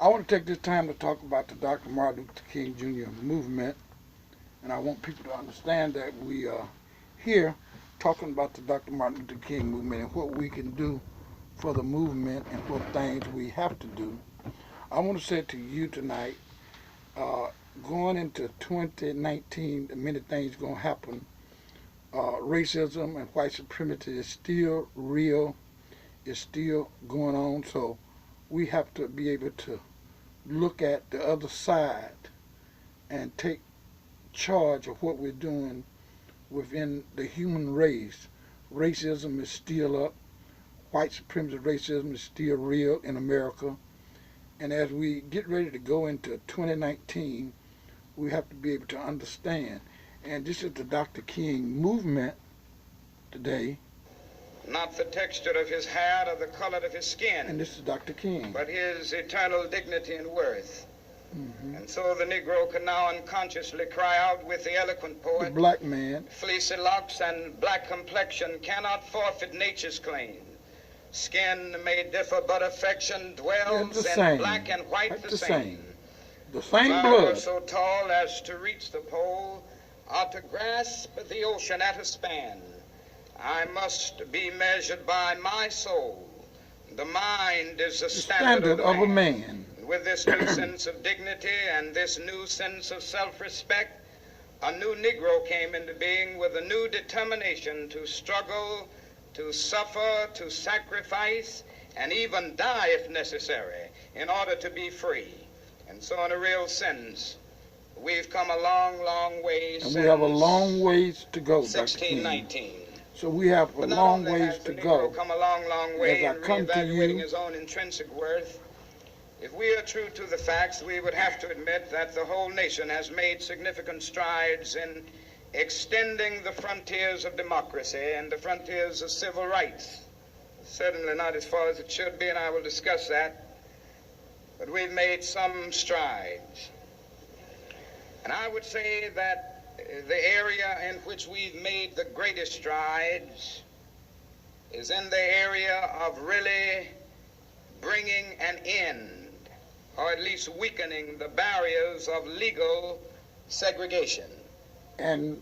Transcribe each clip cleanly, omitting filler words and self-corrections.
I want to take this time to talk about the Dr. Martin Luther King Jr. movement, and I want people to understand that we are here talking about the Dr. Martin Luther King movement and what we can do for the movement and what things we have to do. I want to say to you tonight, going into 2019, many things going to happen. Racism and white supremacy is still real, is still going on, so we have to be able to look at the other side and take charge of what we're doing within the human race. Racism is still up. White supremacy racism is still real in America. And as we get ready to go into 2019, we have to be able to understand. And this is the Dr. King movement today. Not the texture of his hair or the color of his skin. And this is Dr. King. But his eternal dignity and worth. Mm-hmm. And so the Negro can now unconsciously cry out with the eloquent poet, the black man, fleecy locks and black complexion cannot forfeit nature's claim. Skin may differ, but affection dwells in black and white the same. The same if blood. I were so tall as to reach the pole, or to grasp the ocean at a span, I must be measured by my soul. The mind is the standard of a man. With this new sense of dignity and this new sense of self-respect, a new Negro came into being with a new determination to struggle, to suffer, to sacrifice, and even die if necessary in order to be free. And so in a real sense, we've come a long, long way since we have a long ways to go, 1619. So we have a long ways to go. Come a long, long way as I in come to reevaluating you, his own intrinsic worth. If we are true to the facts, we would have to admit that the whole nation has made significant strides in extending the frontiers of democracy and the frontiers of civil rights. Certainly not as far as it should be, and I will discuss that. But we've made some strides. And I would say that the area in which we've made the greatest strides is in the area of really bringing an end, or at least weakening the barriers of legal segregation. And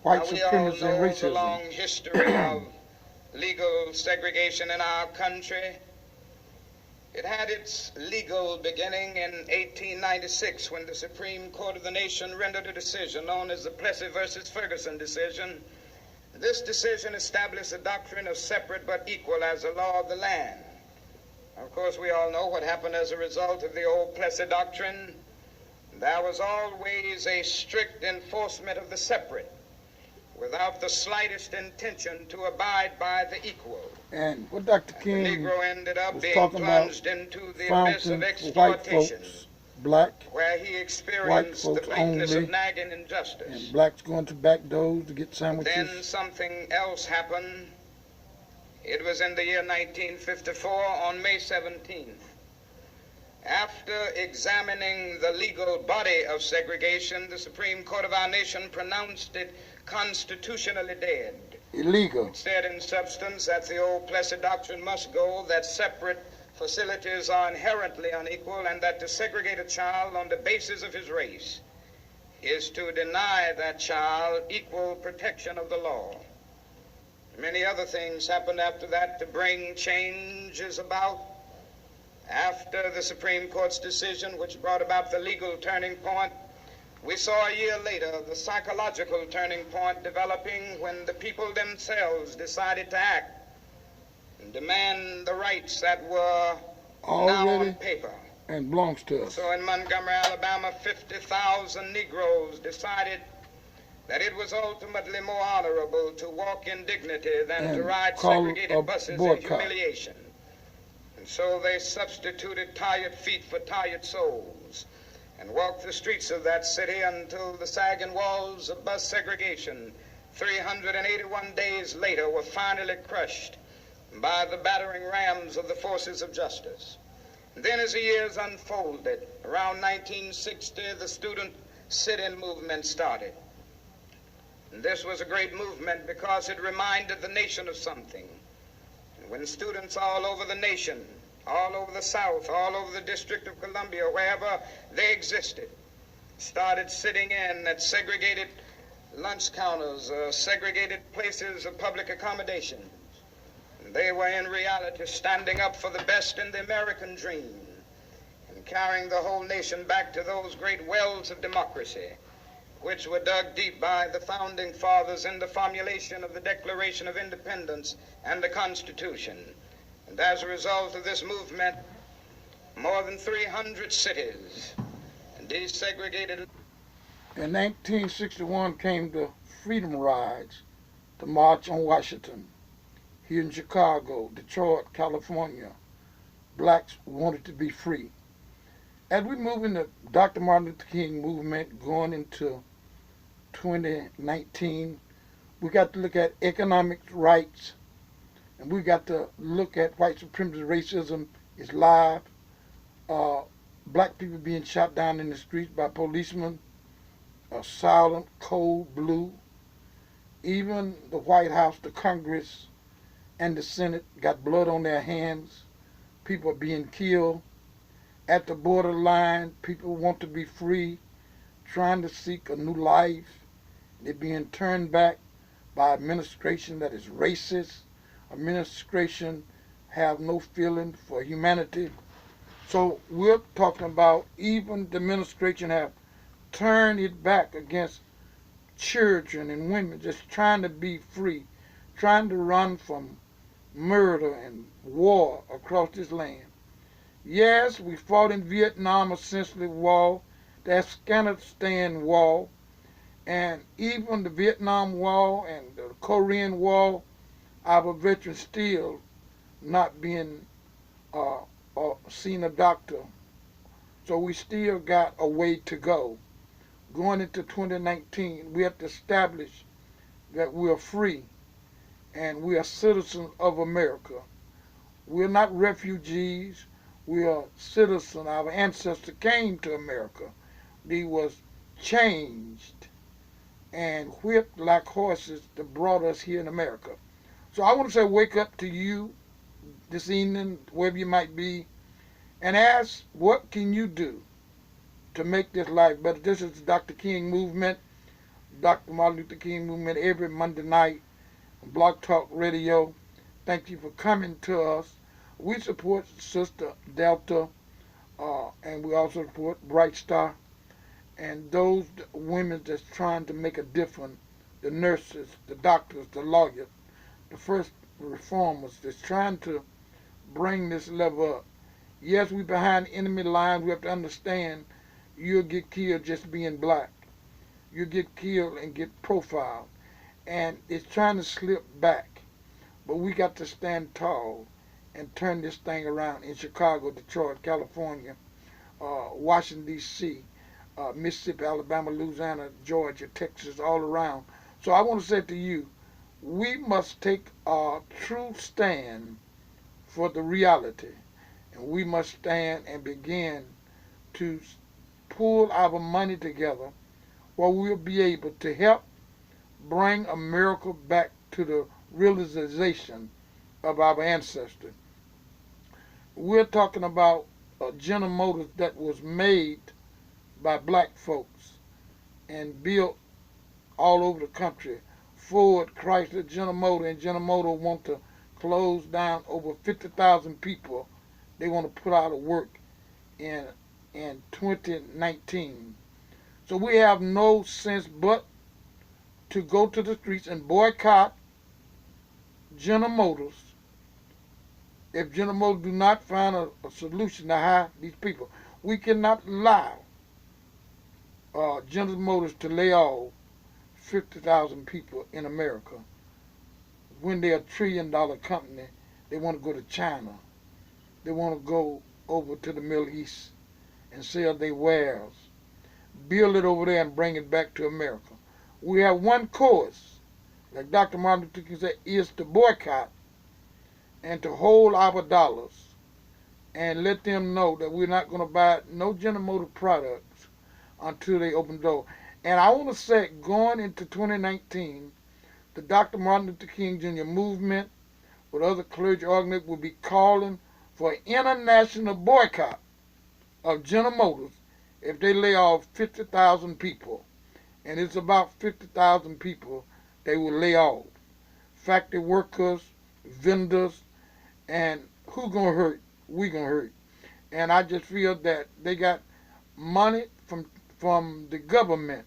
white supremacy and racism. The long history of legal segregation in our country. It had its legal beginning in 1896 when the Supreme Court of the nation rendered a decision known as the Plessy versus Ferguson decision. This decision established a doctrine of separate but equal as a law of the land. Of course, we all know what happened as a result of the old Plessy doctrine. There was always a strict enforcement of the separate, without the slightest intention to abide by the equal. And what Dr. King the Negro ended up was being talking plunged about into the abyss of exploitation, white folks, black, where he experienced the bleakness of nagging injustice. And blacks going to back doors to get sandwiches. Then something else happened. It was in the year 1954 on May 17th. After examining the legal body of segregation, the Supreme Court of our nation pronounced it constitutionally dead. Illegal. It said in substance that the old Plessy doctrine must go, that separate facilities are inherently unequal, and that to segregate a child on the basis of his race is to deny that child equal protection of the law. Many other things happened after that to bring changes about. After the Supreme Court's decision, which brought about the legal turning point, we saw a year later the psychological turning point developing when the people themselves decided to act and demand the rights that were now on paper. And belongs to us. So in Montgomery, Alabama, 50,000 Negroes decided that it was ultimately more honorable to walk in dignity than to ride segregated buses in humiliation. And so they substituted tired feet for tired souls and walked the streets of that city until the sagging walls of bus segregation 381 days later were finally crushed by the battering rams of the forces of justice. And then as the years unfolded, around 1960, the student sit-in movement started. And this was a great movement because it reminded the nation of something. And when students all over the nation all over the South, all over the District of Columbia, wherever they existed, started sitting in at segregated lunch counters, segregated places of public accommodation. They were in reality standing up for the best in the American dream and carrying the whole nation back to those great wells of democracy which were dug deep by the founding fathers in the formulation of the Declaration of Independence and the Constitution. And as a result of this movement, more than 300 cities desegregated. In 1961 came the Freedom Rides, the March on Washington. Here in Chicago, Detroit, California, blacks wanted to be free. As we move into Dr. Martin Luther King movement going into 2019, we got to look at economic rights, and we got to look at white supremacy racism is live. Black people being shot down in the streets by policemen, silent, cold, blue. Even the White House, the Congress, and the Senate got blood on their hands. People are being killed. At the borderline, people want to be free, trying to seek a new life. They're being turned back by administration that is racist. Administration have no feeling for humanity. So we're talking about even the administration have turned it back against children and women just trying to be free, trying to run from murder and war across this land. Yes, we fought in Vietnam, essentially war, the Afghanistan war, and even the Vietnam War and the Korean War, our veterans still not being seen a doctor. So we still got a way to go. Going into 2019, we have to establish that we are free and we are citizens of America. We're not refugees. We are citizens. Our ancestors came to America. They was changed and whipped like horses that brought us here in America. So I want to say wake up to you this evening, wherever you might be, and ask, what can you do to make this life better? This is the Dr. King Movement, Dr. Martin Luther King Movement, every Monday night on Blog Talk Radio. Thank you for coming to us. We support Sister Delta, and we also support Bright Star, and those women that's trying to make a difference, the nurses, the doctors, the lawyers, the first reformers that's trying to bring this level up. Yes, we're behind enemy lines. We have to understand you'll get killed just being black. You get killed and get profiled. And it's trying to slip back. But we got to stand tall and turn this thing around in Chicago, Detroit, California, Washington, D.C., Mississippi, Alabama, Louisiana, Georgia, Texas, all around. So I want to say to you, we must take a true stand for the reality. And we must stand and begin to pull our money together where we'll be able to help bring America back to the realization of our ancestors. We're talking about General Motors that was made by black folks and built all over the country. Ford, Chrysler, General Motors, and General Motors want to close down over 50,000 people. They want to put out of work in 2019. So we have no sense but to go to the streets and boycott General Motors if General Motors do not find a solution to hire these people. We cannot allow General Motors to lay off 50,000 people in America. When they're $1 trillion company, they want to go to China. They want to go over to the Middle East and sell their wares, build it over there and bring it back to America. We have one course, like Dr. Martin Luther King said, is to boycott and to hold our dollars and let them know that we're not going to buy no General Motors products until they open the door. And I want to say, going into 2019, the Dr. Martin Luther King Jr. movement with other clergy organizations will be calling for international boycott of General Motors if they lay off 50,000 people. And it's about 50,000 people they will lay off. Factory workers, vendors, and who gonna hurt? We gonna hurt. And I just feel that they got money from the government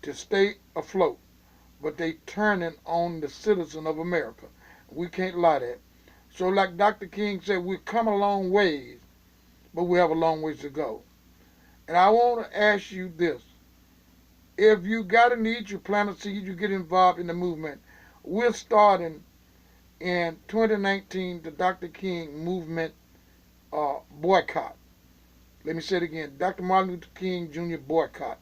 to stay afloat, but they turning on the citizen of America. We can't lie that. So like Dr. King said, we've come a long ways, but we have a long ways to go. And I want to ask you this. If you got a need, you plant a seed, you get involved in the movement. We're starting in 2019 the Dr. King movement boycott. Let me say it again, Dr. Martin Luther King Jr. boycott.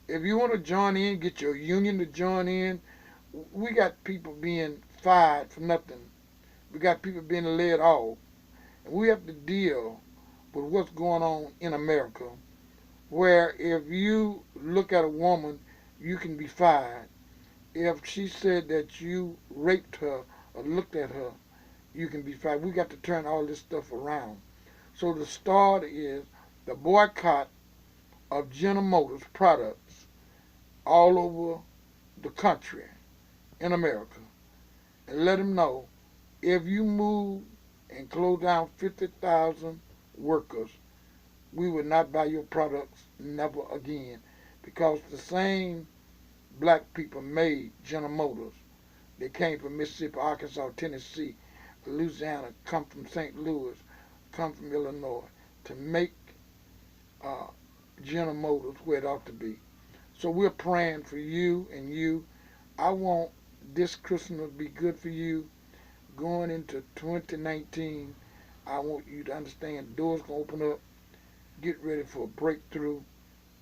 If you want to join in, get your union to join in. We got people being fired for nothing. We got people being laid off. And we have to deal with what's going on in America, where if you look at a woman, you can be fired. If she said that you raped her or looked at her, you can be fired. We got to turn all this stuff around. So the start is the boycott of General Motors products all over the country in America. And let them know, if you move and close down 50,000 workers, we will not buy your products never again. Because the same black people made General Motors. They came from Mississippi, Arkansas, Tennessee, Louisiana, come from St. Louis, come from Illinois to make General Motors where it ought to be. So we're praying for you and you. I want this Christmas to be good for you. Going into 2019, I want you to understand doors going to open up. Get ready for a breakthrough.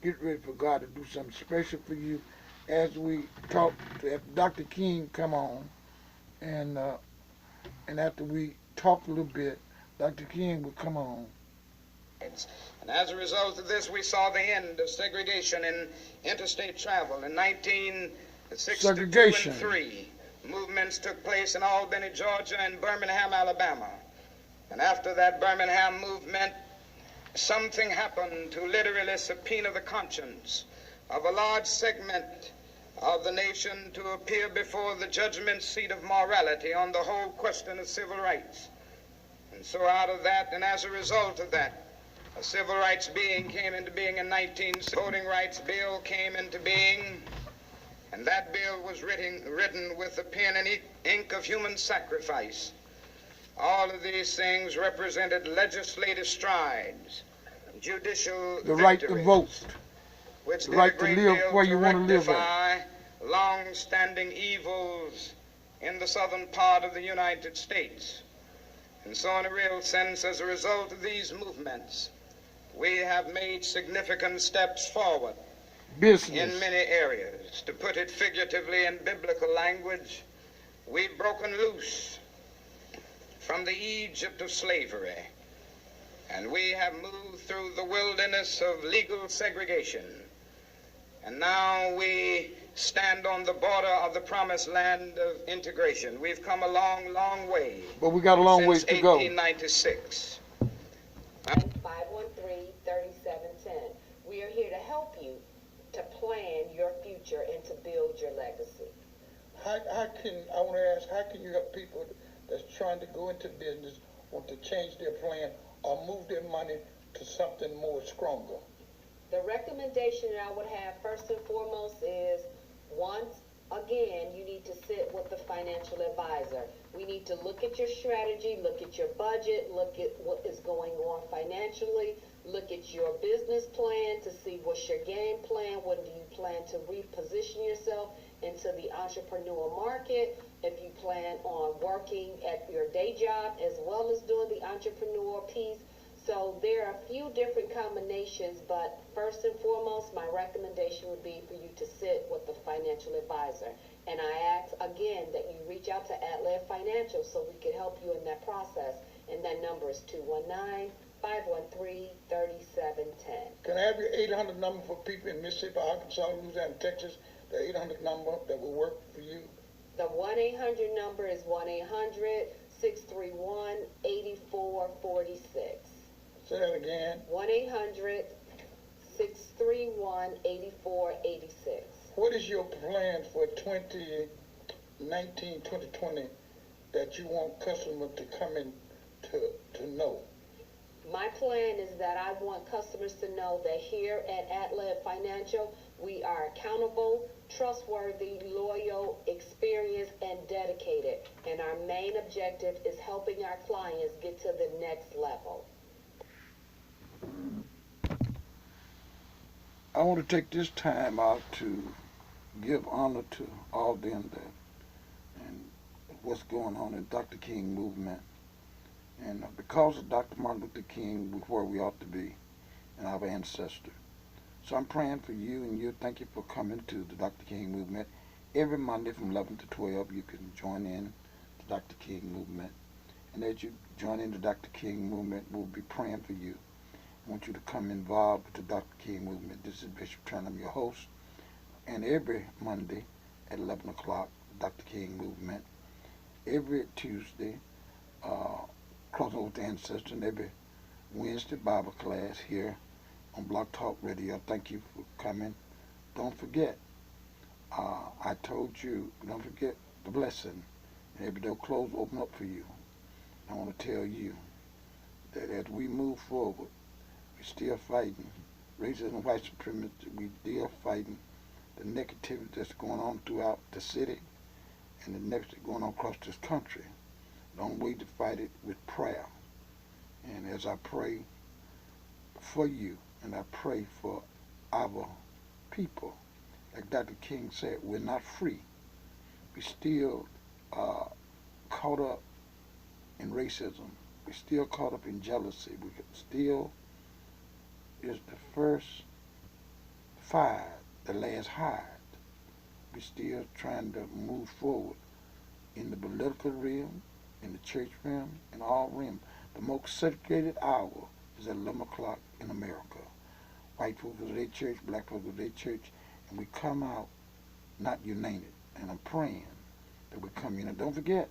Get ready for God to do something special for you. As we talk, if Dr. King come on, and after we talk a little bit, Dr. King will come on. And as a result of this, we saw the end of segregation in interstate travel. In 1962 and 3, movements took place in Albany, Georgia, and Birmingham, Alabama. And after that Birmingham movement, something happened to literally subpoena the conscience of a large segment of the nation to appear before the judgment seat of morality on the whole question of civil rights. And so out of that, and as a result of that, a civil rights came into being in 1960. Voting rights bill came into being, and that bill was written with the pen and ink of human sacrifice. All of these things represented legislative strides, judicial the right to vote, which the right to live where you want to live at, long-standing evils in the southern part of the United States. And so in a real sense, as a result of these movements, we have made significant steps forward in many areas. To put it figuratively in biblical language, we've broken loose from the Egypt of slavery, and we have moved through the wilderness of legal segregation. And now we stand on the border of the promised land of integration. We've come a long, long way. But we got a long ways to go. 1896. 513-3710. We are here to help you to plan your future and to build your legacy. I want to ask, how can you help people that's trying to go into business, want to change their plan or move their money to something more stronger? The recommendation that I would have first and foremost is, once again, you need to sit with the financial advisor. We need to look at your strategy, look at your budget, look at what is going on financially, look at your business plan to see what's your game plan, when do you plan to reposition yourself into the entrepreneur market, if you plan on working at your day job as well as doing the entrepreneur piece. So there are a few different combinations, but first and foremost, my recommendation would be for you to sit with the financial advisor. And I ask again that you reach out to ATLED Financial so we can help you in that process. And that number is 219-513-3710. Can I have your 800 number for people in Mississippi, Arkansas, Louisiana, Texas? The 800 number that will work for you? The 1-800 number is 1-800 1-800-631-8446. Say that again. 1-800-631-8446. What is your plan for 2019, 2020 that you want customers to come in to know? My plan is that I want customers to know that here at ATLED Financial, we are accountable, trustworthy, loyal, experienced, and dedicated. And our main objective is helping our clients get to the next level. I want to take this time out to give honor to all them that and what's going on in Dr. King movement. And because of Dr. Martin Luther King, we're where we ought to be and our ancestor. So I'm praying for you and you. Thank you for coming to the Dr. King movement. Every Monday from 11 to 12, you can join in the Dr. King movement. And as you join in the Dr. King movement, we'll be praying for you. I want you to come involved with the Dr. King movement. This is Bishop Turner, I'm your host. And every Monday at 11 o'clock, Dr. King movement. Every Tuesday, Crossing with the Ancestor, and every Wednesday Bible class here on Blog Talk Radio. Thank you for coming. Don't forget, I told you, don't forget the blessing. And every door closed, open up for you. I want to tell you that as we move forward, we're still fighting racism, white supremacy. We're still fighting the negativity that's going on throughout the city and the negativity going on across this country. Don't wait to fight it with prayer. And as I pray for you, and I pray for our people, like Dr. King said, we're not free. We're still caught up in racism. We're still caught up in jealousy. We still is the first fired, the last hired. We're still trying to move forward in the political realm, in the church realm, in all realms. The most segregated hour is at 11 o'clock in America. White folks go to their church, black folks go to their church, and we come out not united. And I'm praying that we come united. Don't forget,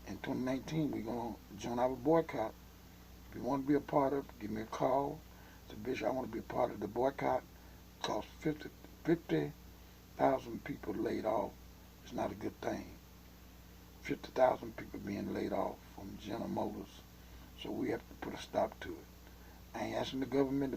in 2019, we're going to join our boycott. If you want to be a part of it, give me a call. Say, Bishop, I want to be a part of the boycott. It costs 50,000 people laid off. It's not a good thing. 50,000 people being laid off from General Motors. So we have to put a stop to it. I ain't asking the government to